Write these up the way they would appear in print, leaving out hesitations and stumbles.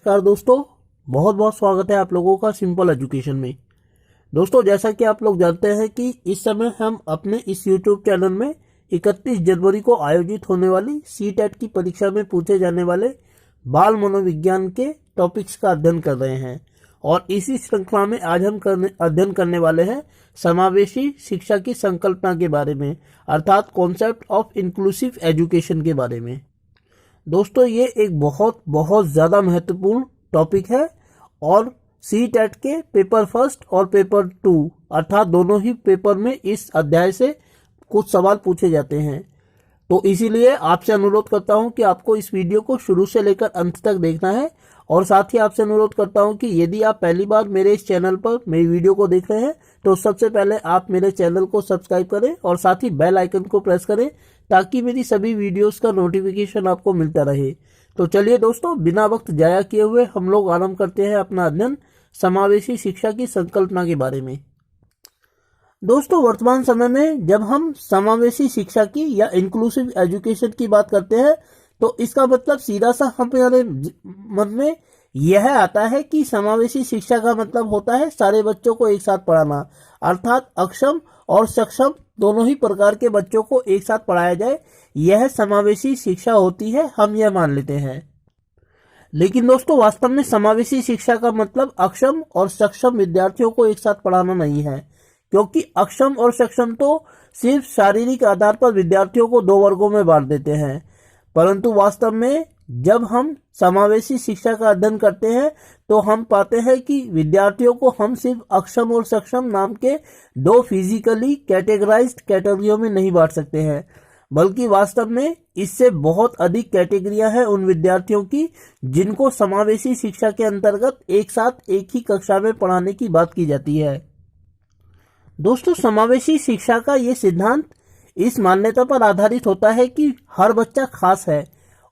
नमस्कार दोस्तों, बहुत बहुत स्वागत है आप लोगों का सिंपल एजुकेशन में। दोस्तों, जैसा कि आप लोग जानते हैं कि इस समय हम अपने इस यूट्यूब चैनल में 31 जनवरी को आयोजित होने वाली सीटेट की परीक्षा में पूछे जाने वाले बाल मनोविज्ञान के टॉपिक्स का अध्ययन कर रहे हैं। और इसी श्रृंखला में आज हम अध्ययन करने वाले हैं समावेशी शिक्षा की संकल्पना के बारे में, अर्थात कॉन्सेप्ट ऑफ इंक्लूसिव एजुकेशन के बारे में। दोस्तों, ये एक बहुत ज़्यादा महत्वपूर्ण टॉपिक है और सीटेट के पेपर फर्स्ट और पेपर 2 अर्थात दोनों ही पेपर में इस अध्याय से कुछ सवाल पूछे जाते हैं। तो इसीलिए आपसे अनुरोध करता हूं कि आपको इस वीडियो को शुरू से लेकर अंत तक देखना है। और साथ ही आपसे अनुरोध करता हूं कि यदि आप पहली बार मेरे इस चैनल पर मेरी वीडियो को देख रहे हैं तो सबसे पहले आप मेरे चैनल को सब्सक्राइब करें और साथ ही बेल आइकन को प्रेस करें ताकि मेरी सभी वीडियोस का नोटिफिकेशन आपको मिलता रहे। तो चलिए दोस्तों, बिना वक्त जाया किए हुए हम लोग आरंभ करते हैं अपना अध्ययन समावेशी शिक्षा की संकल्पना के बारे में। दोस्तों, वर्तमान समय में जब हम समावेशी शिक्षा की या इंक्लूसिव एजुकेशन की बात करते हैं तो इसका मतलब सीधा सा हमारे मन में यह आता है कि समावेशी शिक्षा का मतलब होता है सारे बच्चों को एक साथ पढ़ाना, अर्थात अक्षम और सक्षम दोनों ही प्रकार के बच्चों को एक साथ पढ़ाया जाए। यह समावेशी शिक्षा होती है, हम यह मान लेते हैं। लेकिन दोस्तों, वास्तव में समावेशी शिक्षा का मतलब अक्षम और सक्षम विद्यार्थियों को एक साथ पढ़ाना नहीं है, क्योंकि अक्षम और सक्षम तो सिर्फ शारीरिक आधार पर विद्यार्थियों को दो वर्गों में बांट देते हैं। परंतु वास्तव में जब हम समावेशी शिक्षा का अध्ययन करते हैं तो हम पाते हैं कि विद्यार्थियों को हम सिर्फ अक्षम और सक्षम नाम के दो फिजिकली कैटेगराइज्ड कैटेगरियों में नहीं बांट सकते हैं, बल्कि वास्तव में इससे बहुत अधिक कैटेगरियां हैं उन विद्यार्थियों की जिनको समावेशी शिक्षा के अंतर्गत एक साथ एक ही कक्षा में पढ़ाने की बात की जाती है। दोस्तों, समावेशी शिक्षा का ये सिद्धांत इस मान्यता पर आधारित होता है कि हर बच्चा खास है,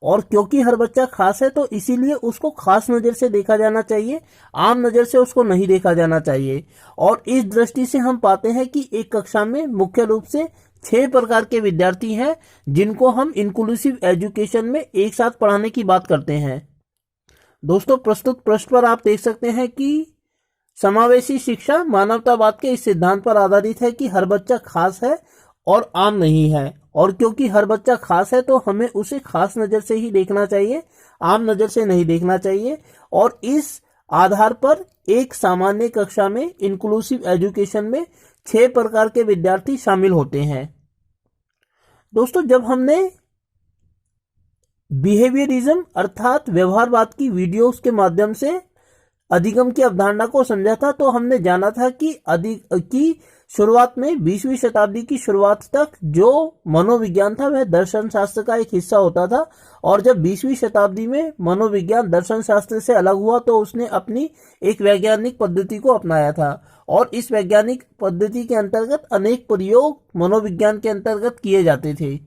और क्योंकि हर बच्चा खास है तो इसीलिए उसको खास नज़र से देखा जाना चाहिए, आम नज़र से उसको नहीं देखा जाना चाहिए। और इस दृष्टि से हम पाते हैं कि एक कक्षा में मुख्य रूप से 6 प्रकार के विद्यार्थी हैं जिनको हम इंक्लूसिव एजुकेशन में एक साथ पढ़ाने की बात करते हैं। दोस्तों, प्रस्तुत पृष्ठ पर आप देख सकते हैं कि समावेशी शिक्षा मानवतावाद के इस सिद्धांत पर आधारित है कि हर बच्चा खास है और आम नहीं है, और क्योंकि हर बच्चा खास है तो हमें उसे खास नज़र से ही देखना चाहिए, आम नज़र से नहीं देखना चाहिए। और इस आधार पर एक सामान्य कक्षा में इंक्लूसिव एजुकेशन में 6 प्रकार के विद्यार्थी शामिल होते हैं। दोस्तों, जब हमने बिहेवियरिज्म अर्थात व्यवहारवाद की वीडियोस के माध्यम से अधिगम की अवधारणा को समझा था तो हमने जाना था कि शुरुआत में 20वीं शताब्दी की शुरुआत तक जो मनोविज्ञान था वह दर्शन शास्त्र का एक हिस्सा होता था, और जब 20वीं शताब्दी में मनोविज्ञान दर्शन शास्त्र से अलग हुआ तो उसने अपनी एक वैज्ञानिक पद्धति को अपनाया था। और इस वैज्ञानिक पद्धति के अंतर्गत अनेक प्रयोग मनोविज्ञान के अंतर्गत किए जाते थे।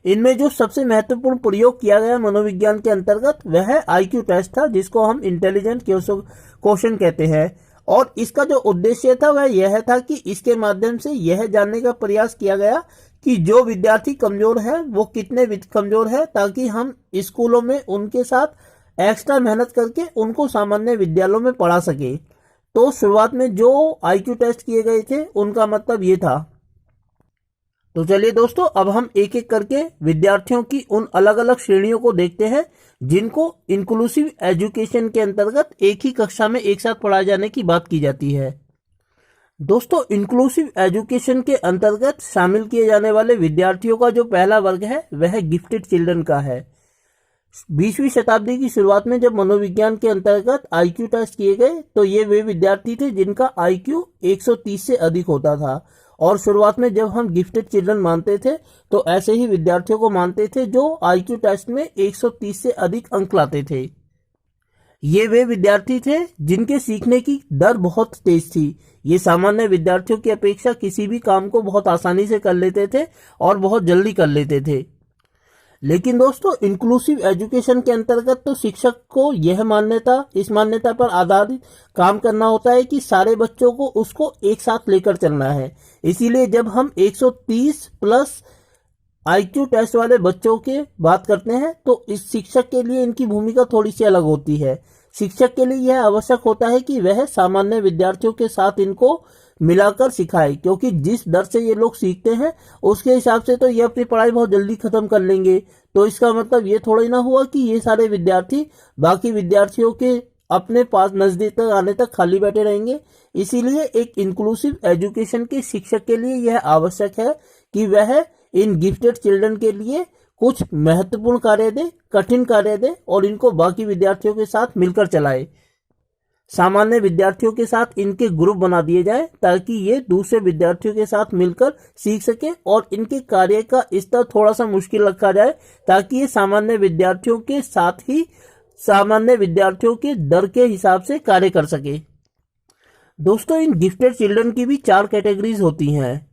इनमें जो सबसे महत्वपूर्ण प्रयोग किया गया मनोविज्ञान के अंतर्गत वह आईक्यू टेस्ट था, जिसको हम इंटेलिजेंट क्वेश्चन कहते हैं। और इसका जो उद्देश्य था वह यह था कि इसके माध्यम से यह जानने का प्रयास किया गया कि जो विद्यार्थी कमजोर है वो कितने कमजोर है, ताकि हम स्कूलों में उनके साथ एक्स्ट्रा मेहनत करके उनको सामान्य विद्यालयों में पढ़ा सके। तो शुरुआत में जो आईक्यू टेस्ट किए गए थे उनका मतलब ये था। तो चलिए दोस्तों, अब हम एक एक करके विद्यार्थियों की उन अलग अलग श्रेणियों को देखते हैं जिनको इंक्लूसिव एजुकेशन के अंतर्गत एक ही कक्षा में एक साथ पढ़ाए जाने की बात की जाती है। दोस्तों, इंक्लूसिव एजुकेशन के अंतर्गत शामिल किए जाने वाले विद्यार्थियों का जो पहला वर्ग है वह गिफ्टेड चिल्ड्रन का है। 20वीं शताब्दी की शुरुआत में जब मनोविज्ञान के अंतर्गत आईक्यू टेस्ट किए गए तो ये वे विद्यार्थी थे जिनका आईक्यू 130 से अधिक होता था। और शुरुआत में जब हम गिफ्टेड चिल्ड्रन मानते थे तो ऐसे ही विद्यार्थियों को मानते थे जो आईक्यू टेस्ट में 130 से अधिक अंक लाते थे। ये वे विद्यार्थी थे जिनके सीखने की दर बहुत तेज थी। ये सामान्य विद्यार्थियों की अपेक्षा किसी भी काम को बहुत आसानी से कर लेते थे और बहुत जल्दी कर लेते थे। लेकिन दोस्तों, इंक्लूसिव एजुकेशन के अंतर्गत तो शिक्षक को इस मान्यता पर आधारित काम करना होता है कि सारे बच्चों को उसको एक साथ लेकर चलना है। इसीलिए जब हम 130 प्लस आईक्यू टेस्ट वाले बच्चों के बात करते हैं तो इस शिक्षक के लिए इनकी भूमिका थोड़ी सी अलग होती है। शिक्षक के लिए यह आवश्यक होता है कि वह सामान्य विद्यार्थियों के साथ इनको मिलाकर सिखाए, क्योंकि जिस दर से ये लोग सीखते हैं उसके हिसाब से तो ये अपनी पढ़ाई बहुत जल्दी खत्म कर लेंगे। तो इसका मतलब ये थोड़ा ही ना हुआ कि ये सारे विद्यार्थी बाकी विद्यार्थियों के अपने पास नजदीक तक आने तक खाली बैठे रहेंगे। इसीलिए एक इंक्लूसिव एजुकेशन के शिक्षक के लिए यह आवश्यक है कि वह इन गिफ्टेड चिल्ड्रन के लिए कुछ महत्वपूर्ण कार्य दे, कठिन कार्य दे और इनको बाकी विद्यार्थियों के साथ मिलकर चलाए। सामान्य विद्यार्थियों के साथ इनके ग्रुप बना दिए जाए ताकि ये दूसरे विद्यार्थियों के साथ मिलकर सीख सके और इनके कार्य का स्तर थोड़ा सा मुश्किल रखा जाए ताकि ये सामान्य विद्यार्थियों के साथ ही सामान्य विद्यार्थियों के दर के हिसाब से कार्य कर सके। दोस्तों, इन गिफ्टेड चिल्ड्रन की भी 4 कैटेगरीज होती हैं।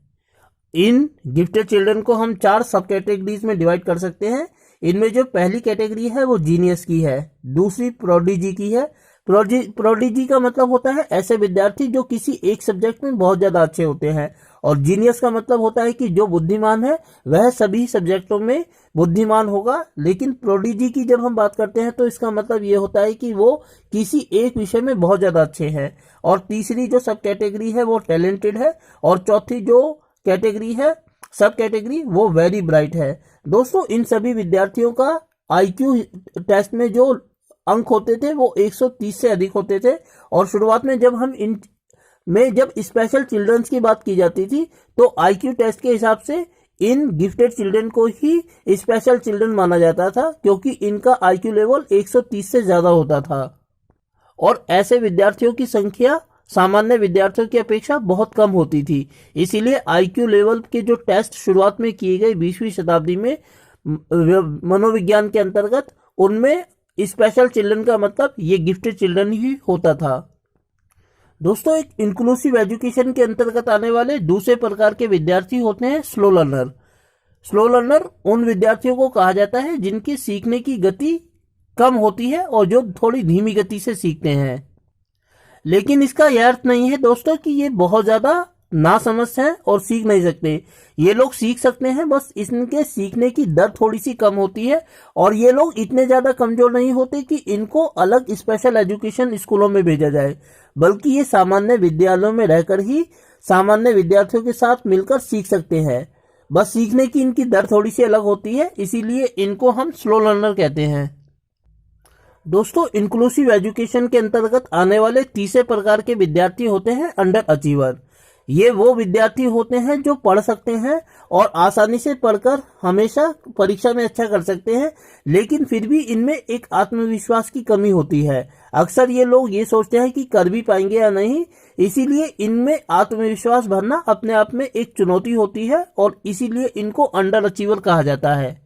इन गिफ्टेड चिल्ड्रन को हम 4 सब कैटेगरीज में डिवाइड कर सकते हैं। इनमें जो पहली कैटेगरी है वो जीनियस की है, दूसरी प्रोडिजी की है। प्रोडिजी का मतलब होता है ऐसे विद्यार्थी जो किसी एक सब्जेक्ट में बहुत ज्यादा अच्छे होते हैं, और जीनियस का मतलब होता है कि जो बुद्धिमान है वह सभी सब्जेक्टों में बुद्धिमान होगा। लेकिन प्रोडिजी की जब हम बात करते हैं तो इसका मतलब ये होता है कि वो किसी एक विषय में बहुत ज्यादा अच्छे हैं। और तीसरी जो सब कैटेगरी है वो टैलेंटेड है, और चौथी जो कैटेगरी है सब कैटेगरी वो वेरी ब्राइट है। दोस्तों, इन सभी विद्यार्थियों का आईक्यू टेस्ट में जो अंक होते थे वो 130 से अधिक होते थे। और शुरुआत में जब स्पेशल चिल्ड्रंस की बात की जाती थी तो आईक्यू टेस्ट के हिसाब से इन गिफ्टेड चिल्ड्रन को ही स्पेशल चिल्ड्रन माना जाता था, क्योंकि इनका आईक्यू लेवल 130 से ज्यादा होता था। और ऐसे विद्यार्थियों की संख्या सामान्य विद्यार्थियों की अपेक्षा बहुत कम होती थी। इसीलिए आईक्यू लेवल के जो टेस्ट शुरुआत में किए गए 20वीं शताब्दी में मनोविज्ञान के अंतर्गत, उनमें स्पेशल चिल्ड्रन का मतलब ये गिफ्टेड चिल्ड्रन ही होता था। दोस्तों, एक इंक्लूसिव एजुकेशन के अंतर्गत आने वाले दूसरे प्रकार के विद्यार्थी होते हैं स्लो लर्नर। स्लो लर्नर उन विद्यार्थियों को कहा जाता है जिनकी सीखने की गति कम होती है और जो थोड़ी धीमी गति से सीखते हैं। लेकिन इसका यह अर्थ नहीं है दोस्तों कि ये बहुत ज्यादा नासमझ हैं और सीख नहीं सकते। ये लोग सीख सकते हैं, बस इनके सीखने की दर थोड़ी सी कम होती है। और ये लोग इतने ज्यादा कमजोर नहीं होते कि इनको अलग स्पेशल एजुकेशन स्कूलों में भेजा जाए, बल्कि ये सामान्य विद्यालयों में रहकर ही सामान्य विद्यार्थियों के साथ मिलकर सीख सकते हैं। बस सीखने की इनकी दर थोड़ी सी अलग होती है, इसीलिए इनको हम स्लो लर्नर कहते हैं। दोस्तों, इंक्लूसिव एजुकेशन के अंतर्गत आने वाले तीसरे प्रकार के विद्यार्थी होते हैं अंडर अचीवर। ये वो विद्यार्थी होते हैं जो पढ़ सकते हैं और आसानी से पढ़कर हमेशा परीक्षा में अच्छा कर सकते हैं, लेकिन फिर भी इनमें एक आत्मविश्वास की कमी होती है। अक्सर ये लोग ये सोचते हैं कि कर भी पाएंगे या नहीं, इसीलिए इनमें आत्मविश्वास भरना अपने आप में एक चुनौती होती है और इसीलिए इनको अंडर अचीवर कहा जाता है।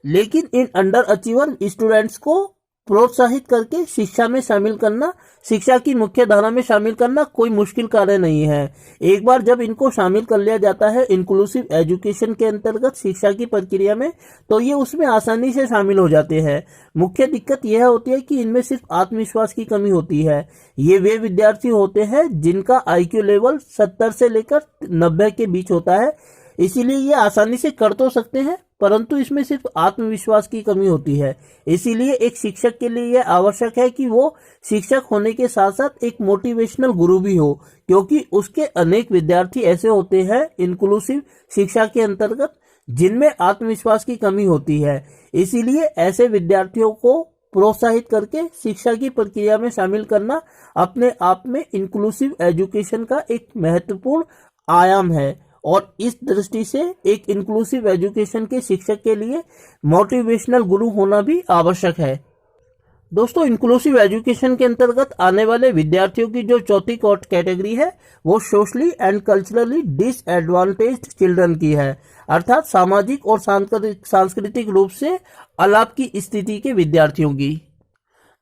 लेकिन इन अंडर अचीवर स्टूडेंट्स को प्रोत्साहित करके शिक्षा में शामिल करना, शिक्षा की मुख्य धारा में शामिल करना कोई मुश्किल कार्य नहीं है। एक बार जब इनको शामिल कर लिया जाता है इंक्लूसिव एजुकेशन के अंतर्गत शिक्षा की प्रक्रिया में, तो ये उसमें आसानी से शामिल हो जाते हैं। मुख्य दिक्कत यह होती है कि इनमें सिर्फ आत्मविश्वास की कमी होती है। ये वे विद्यार्थी होते हैं जिनका आईक्यू लेवल 70 से लेकर 90 के बीच होता है, इसीलिए ये आसानी से कर तो सकते हैं, परंतु इसमें सिर्फ आत्मविश्वास की कमी होती है। इसीलिए एक शिक्षक के लिए यह आवश्यक है कि वो शिक्षक होने के साथ साथ एक मोटिवेशनल गुरु भी हो, क्योंकि उसके अनेक विद्यार्थी ऐसे होते हैं इंक्लूसिव शिक्षा के अंतर्गत जिनमें आत्मविश्वास की कमी होती है। इसीलिए ऐसे विद्यार्थियों को प्रोत्साहित करके शिक्षा की प्रक्रिया में शामिल करना अपने आप में इंक्लूसिव एजुकेशन का एक महत्वपूर्ण आयाम है। और इस दृष्टि से एक इंक्लूसिव एजुकेशन के शिक्षक के लिए मोटिवेशनल गुरु होना भी आवश्यक है। दोस्तों, इंक्लूसिव एजुकेशन के अंतर्गत आने वाले विद्यार्थियों की जो चौथी कैटेगरी है वो socially and culturally disadvantaged children की है, अर्थात सामाजिक और सांस्कृतिक रूप से अलाप की स्थिति के विद्यार्थियों की।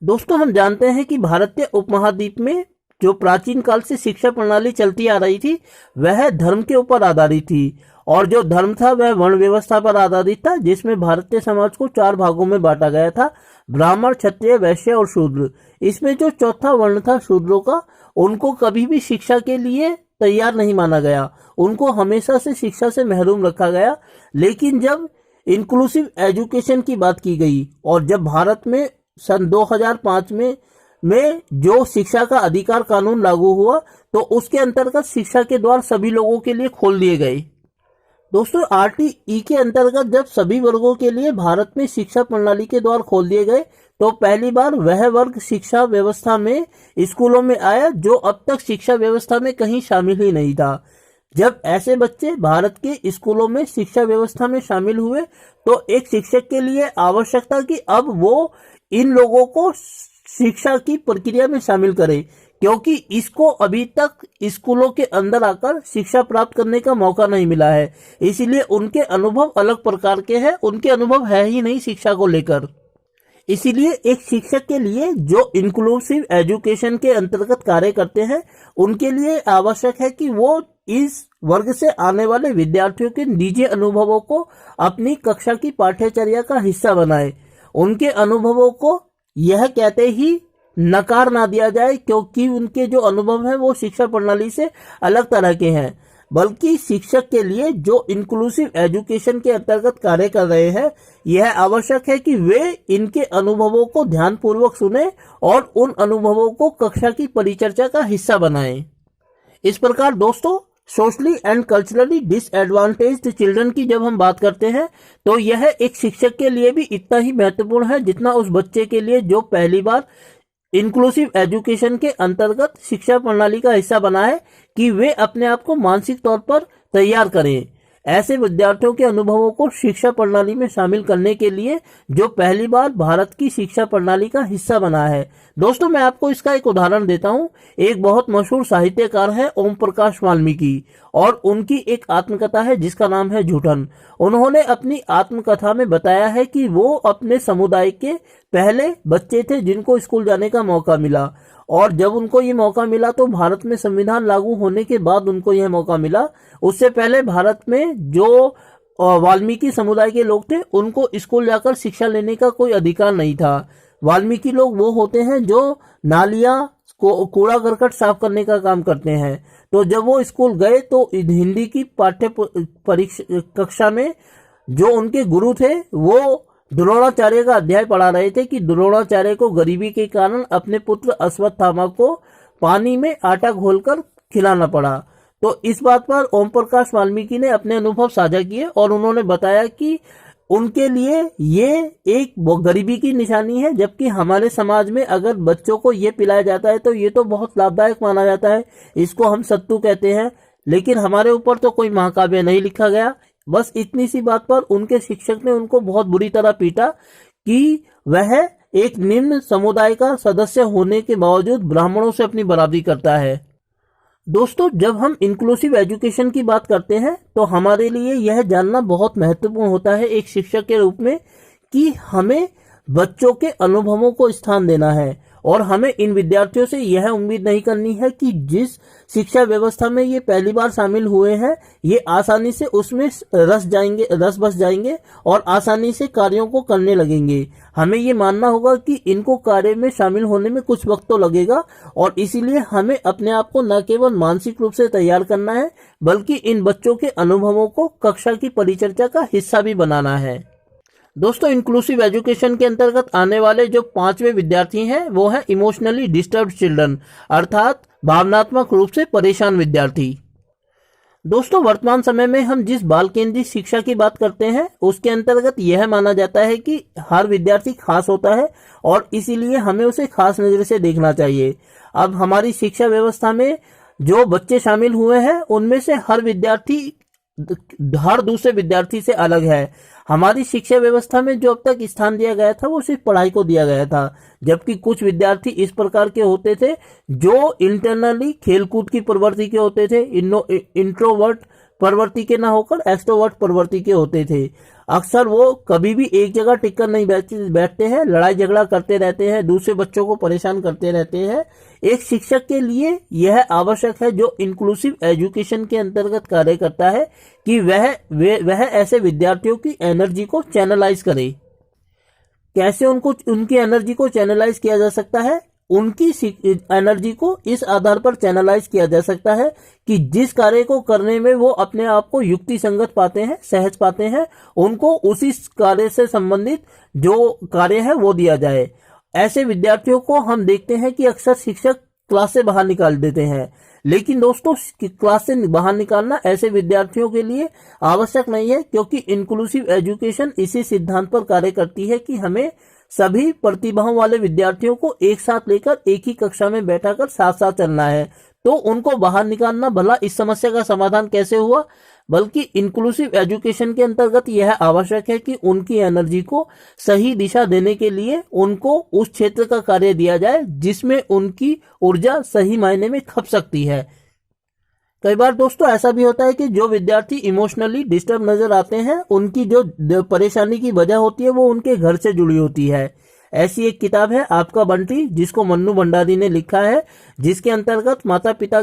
दोस्तों, हम जानते हैं कि भारतीय उपमहाद्वीप में जो प्राचीन काल से शिक्षा प्रणाली चलती आ रही थी वह धर्म के ऊपर आधारित थी, और जो धर्म था वह वर्ण व्यवस्था पर आधारित था, जिसमें भारतीय समाज को 4 भागों में बांटा गया था, ब्राह्मण, क्षत्रिय, वैश्य और शूद्र। इसमें जो चौथा वर्ण था शूद्रों का, उनको कभी भी शिक्षा के लिए तैयार नहीं माना गया, उनको हमेशा से शिक्षा से महरूम रखा गया। लेकिन जब इंक्लूसिव एजुकेशन की बात की गई। और जब भारत में सन 2005 में जो शिक्षा का अधिकार कानून लागू हुआ तो उसके अंतर्गत शिक्षा के द्वार सभी लोगों के लिए खोल दिए गए। दोस्तों, आरटीई के अंतर्गत जब सभी वर्गों के लिए भारत में शिक्षा प्रणाली के द्वार खोल दिए गए तो पहली बार वह वर्ग शिक्षा व्यवस्था में स्कूलों में आया जो अब तक शिक्षा व्यवस्था में कहीं शामिल ही नहीं था। जब ऐसे बच्चे भारत के स्कूलों में शिक्षा व्यवस्था में शामिल हुए तो एक शिक्षक के लिए आवश्यक था कि अब वो इन लोगों को शिक्षा की प्रक्रिया में शामिल करे, क्योंकि इसको अभी तक स्कूलों के अंदर आकर शिक्षा प्राप्त करने का मौका नहीं मिला है। इसीलिए उनके अनुभव अलग प्रकार के हैं, उनके अनुभव है ही नहीं शिक्षा को लेकर। इसीलिए एक शिक्षक के लिए जो इंक्लूसिव एजुकेशन के अंतर्गत कार्य करते हैं उनके लिए आवश्यक है कि वो इस वर्ग से आने वाले विद्यार्थियों के निजी अनुभवों को अपनी कक्षा की पाठ्यचर्या का हिस्सा बनाए। उनके अनुभवों को यह कहते ही नकार ना दिया जाए क्योंकि उनके जो अनुभव है वो शिक्षा प्रणाली से अलग तरह के हैं, बल्कि शिक्षक के लिए जो इंक्लूसिव एजुकेशन के अंतर्गत कार्य कर रहे हैं यह आवश्यक है कि वे इनके अनुभवों को ध्यानपूर्वक सुने और उन अनुभवों को कक्षा की परिचर्चा का हिस्सा बनाएं। इस प्रकार दोस्तों, socially and culturally disadvantaged children की जब हम बात करते हैं तो यह एक शिक्षक के लिए भी इतना ही महत्वपूर्ण है जितना उस बच्चे के लिए जो पहली बार इंक्लूसिव एजुकेशन के अंतर्गत शिक्षा प्रणाली का हिस्सा बना है कि वे अपने आप को मानसिक तौर पर तैयार करें ऐसे विद्यार्थियों के अनुभवों को शिक्षा प्रणाली में शामिल करने के लिए जो पहली बार भारत की शिक्षा प्रणाली का हिस्सा बना है। दोस्तों, मैं आपको इसका एक उदाहरण देता हूं। एक बहुत मशहूर साहित्यकार है ओम प्रकाश वाल्मीकि और उनकी एक आत्मकथा है जिसका नाम है झूठन। उन्होंने अपनी आत्मकथा में बताया है कि वो अपने समुदाय के पहले बच्चे थे जिनको स्कूल जाने का मौका मिला, और जब उनको ये मौका मिला तो भारत में संविधान लागू होने के बाद उनको यह मौका मिला। उससे पहले भारत में जो वाल्मीकि समुदाय के लोग थे उनको स्कूल जाकर शिक्षा लेने का कोई अधिकार नहीं था। वाल्मीकि लोग वो होते हैं जो नालियां कूड़ा करकट साफ करने का काम करते हैं। तो जब वो स्कूल गए तो हिंदी की पाठ्य परीक्षा कक्षा में जो उनके गुरु थे वो द्रोणाचार्य का अध्याय पढ़ा रहे थे कि द्रोणाचार्य को गरीबी के कारण अपने पुत्र अश्वत्थामा को पानी में आटा घोलकर खिलाना पड़ा। तो इस बात पर ओम प्रकाश वाल्मीकि ने अपने अनुभव साझा किए और उन्होंने बताया कि उनके लिए ये एक गरीबी की निशानी है, जबकि हमारे समाज में अगर बच्चों को ये पिलाया जाता है तो ये तो बहुत लाभदायक माना जाता है, इसको हम सत्तू कहते हैं। लेकिन हमारे ऊपर तो कोई महाकाव्य नहीं लिखा गया। बस इतनी सी बात पर उनके शिक्षक ने उनको बहुत बुरी तरह पीटा कि वह एक निम्न समुदाय का सदस्य होने के बावजूद ब्राह्मणों से अपनी बराबरी करता है। दोस्तों, जब हम इंक्लूसिव एजुकेशन की बात करते हैं तो हमारे लिए यह जानना बहुत महत्वपूर्ण होता है एक शिक्षक के रूप में कि हमें बच्चों के अनुभवों को स्थान देना है और हमें इन विद्यार्थियों से यह उम्मीद नहीं करनी है कि जिस शिक्षा व्यवस्था में ये पहली बार शामिल हुए हैं ये आसानी से उसमें रस बस जाएंगे और आसानी से कार्यों को करने लगेंगे। हमें ये मानना होगा कि इनको कार्य में शामिल होने में कुछ वक्त तो लगेगा और इसीलिए हमें अपने आप को न केवल मानसिक रूप से तैयार करना है बल्कि इन बच्चों के अनुभवों को कक्षा की परिचर्चा का हिस्सा भी बनाना है। दोस्तों, इंक्लूसिव एजुकेशन के अंतर्गत आने वाले जो 5वें विद्यार्थी हैं वो है इमोशनली डिस्टर्ब्ड चिल्ड्रन, अर्थात भावनात्मक रूप से परेशान विद्यार्थी। दोस्तों, वर्तमान समय में हम जिस बाल केंद्रित शिक्षा की बात करते हैं उसके अंतर्गत यह माना जाता है कि हर विद्यार्थी खास होता है और इसीलिए हमें उसे खास नजर से देखना चाहिए। अब हमारी शिक्षा व्यवस्था में जो बच्चे शामिल हुए हैं उनमें से हर विद्यार्थी हर दूसरे विद्यार्थी से अलग है। हमारी शिक्षा व्यवस्था में जो अब तक स्थान दिया गया था वो सिर्फ पढ़ाई को दिया गया था, जबकि कुछ विद्यार्थी इस प्रकार के होते थे जो इंटरनली खेलकूद की प्रवृत्ति के होते थे, इंट्रोवर्ट प्रवृत्ति के ना होकर एक्सट्रोवर्ट प्रवृत्ति के होते थे। अक्सर वो कभी भी एक जगह टिककर नहीं बैठते हैं, लड़ाई झगड़ा करते रहते हैं, दूसरे बच्चों को परेशान करते रहते हैं। एक शिक्षक के लिए यह आवश्यक है जो इंक्लूसिव एजुकेशन के अंतर्गत कार्य करता है कि वह ऐसे विद्यार्थियों की एनर्जी को चैनलाइज करे। कैसे उनकी एनर्जी को चैनलाइज किया जा सकता है? उनकी एनर्जी को इस आधार पर चैनलाइज किया जा सकता है कि जिस कार्य को करने में वो अपने आप को युक्ति संगत पाते हैं, सहज पाते हैं, उनको उसी कार्य से संबंधित जो कार्य है वो दिया जाए। ऐसे विद्यार्थियों को हम देखते हैं कि अक्सर शिक्षक क्लास से बाहर निकाल देते हैं, लेकिन दोस्तों क्लास से बाहर निकालना ऐसे विद्यार्थियों के लिए आवश्यक नहीं है, क्योंकि इंक्लूसिव एजुकेशन इसी सिद्धांत पर कार्य करती है कि हमें सभी प्रतिभाओं वाले विद्यार्थियों को एक साथ लेकर एक ही कक्षा में बैठाकर साथ साथ चलना है। तो उनको बाहर निकालना भला इस समस्या का समाधान कैसे हुआ, बल्कि इंक्लूसिव एजुकेशन के अंतर्गत यह आवश्यक है कि उनकी एनर्जी को सही दिशा देने के लिए उनको उस क्षेत्र का कार्य दिया जाए जिसमें उनकी ऊर्जा सही मायने में खप सकती है। कई बार दोस्तों ऐसा भी होता है कि जो विद्यार्थी इमोशनली डिस्टर्ब नजर आते हैं, उनकी जो परेशानी की वजह होती है वो उनके घर से जुड़ी होती है। ऐसी एक किताब है आपका बंटी, जिसको मन्नू भंडारी ने लिखा है, जिसके अंतर्गत माता पिता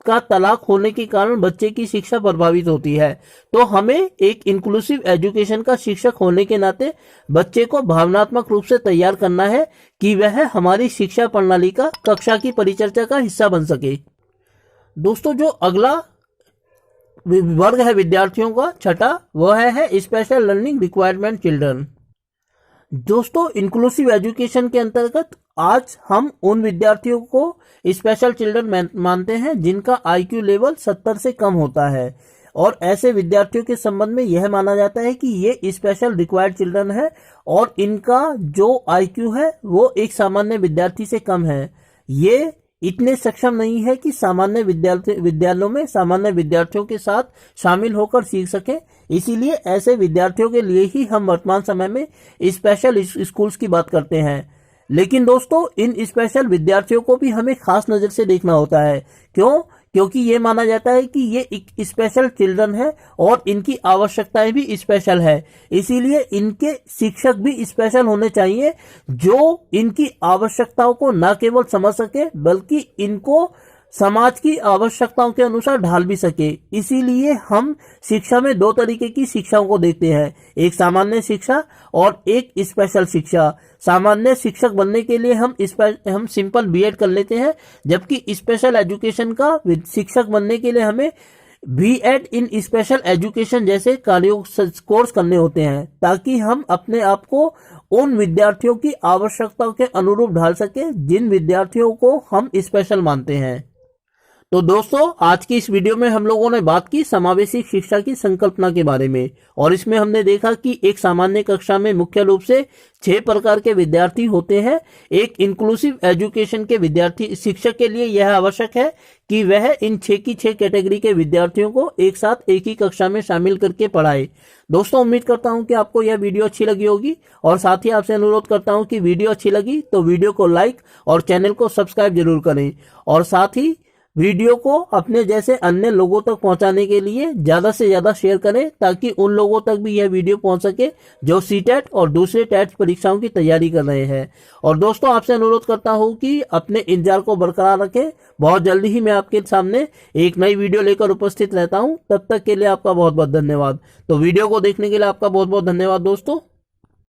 का तलाक होने के कारण बच्चे की शिक्षा प्रभावित होती है। तो हमें एक इंक्लूसिव एजुकेशन का शिक्षक होने के नाते बच्चे को भावनात्मक रूप से तैयार करना है कि वह हमारी शिक्षा प्रणाली का कक्षा की परिचर्चा का हिस्सा बन सके। दोस्तों जो अगला वर्ग है विद्यार्थियों का, छठा, वह है स्पेशल लर्निंग रिक्वायरमेंट चिल्ड्रन। दोस्तों इंक्लूसिव एजुकेशन के अंतर्गत आज हम उन विद्यार्थियों को स्पेशल चिल्ड्रन मानते हैं जिनका आईक्यू लेवल 70 से कम होता है, और ऐसे विद्यार्थियों के संबंध में यह माना जाता है कि ये स्पेशल रिक्वायर्ड चिल्ड्रन है और इनका जो आईक्यू है वो एक सामान्य विद्यार्थी से कम है। ये इतने सक्षम नहीं है कि सामान्य विद्यालयों में सामान्य विद्यार्थियों के साथ शामिल होकर सीख सकें। इसीलिए ऐसे विद्यार्थियों के लिए ही हम वर्तमान समय में स्पेशल स्कूल्स की बात करते हैं। लेकिन दोस्तों इन स्पेशल विद्यार्थियों को भी हमें खास नजर से देखना होता है। क्यों? क्योंकि ये माना जाता है कि ये एक स्पेशल चिल्ड्रन है और इनकी आवश्यकताएं भी स्पेशल है। इसीलिए इनके शिक्षक भी स्पेशल होने चाहिए, जो इनकी आवश्यकताओं को न केवल समझ सके बल्कि इनको समाज की आवश्यकताओं के अनुसार ढाल भी सके। इसीलिए हम शिक्षा में दो तरीके की शिक्षाओं को देखते हैं, एक सामान्य शिक्षा और एक स्पेशल शिक्षा। सामान्य शिक्षक बनने के लिए हम सिंपल बीएड कर लेते हैं, जबकि स्पेशल एजुकेशन का शिक्षक बनने के लिए हमें बीएड इन स्पेशल एजुकेशन जैसे कार्यों कोर्स करने होते हैं, ताकि हम अपने आप को उन विद्यार्थियों की आवश्यकताओं के अनुरूप ढाल सके जिन विद्यार्थियों को हम स्पेशल मानते हैं। तो दोस्तों आज की इस वीडियो में हम लोगों ने बात की समावेशी शिक्षा की संकल्पना के बारे में, और इसमें हमने देखा कि एक सामान्य कक्षा में मुख्य रूप से 6 प्रकार के विद्यार्थी होते हैं। एक इंक्लूसिव एजुकेशन के विद्यार्थी शिक्षक के लिए यह आवश्यक है कि वह इन 6 की 6 कैटेगरी के विद्यार्थियों को एक साथ एक ही कक्षा में शामिल करके पढ़ाए। दोस्तों उम्मीद करता हूं कि आपको यह वीडियो अच्छी लगी होगी, और साथ ही आपसे अनुरोध करता हूं कि वीडियो अच्छी लगी तो वीडियो को लाइक और चैनल को सब्सक्राइब जरूर करें, और साथ ही वीडियो को अपने जैसे अन्य लोगों तक पहुंचाने के लिए ज्यादा से ज्यादा शेयर करें, ताकि उन लोगों तक भी यह वीडियो पहुंच सके जो सीटेट और दूसरे टेट परीक्षाओं की तैयारी कर रहे हैं। और दोस्तों आपसे अनुरोध करता हूं कि अपने इंतजार को बरकरार रखें। बहुत जल्दी ही मैं आपके सामने एक नई वीडियो लेकर उपस्थित रहता हूं। तब तक के लिए आपका बहुत बहुत धन्यवाद। तो वीडियो को देखने के लिए आपका बहुत बहुत धन्यवाद दोस्तों।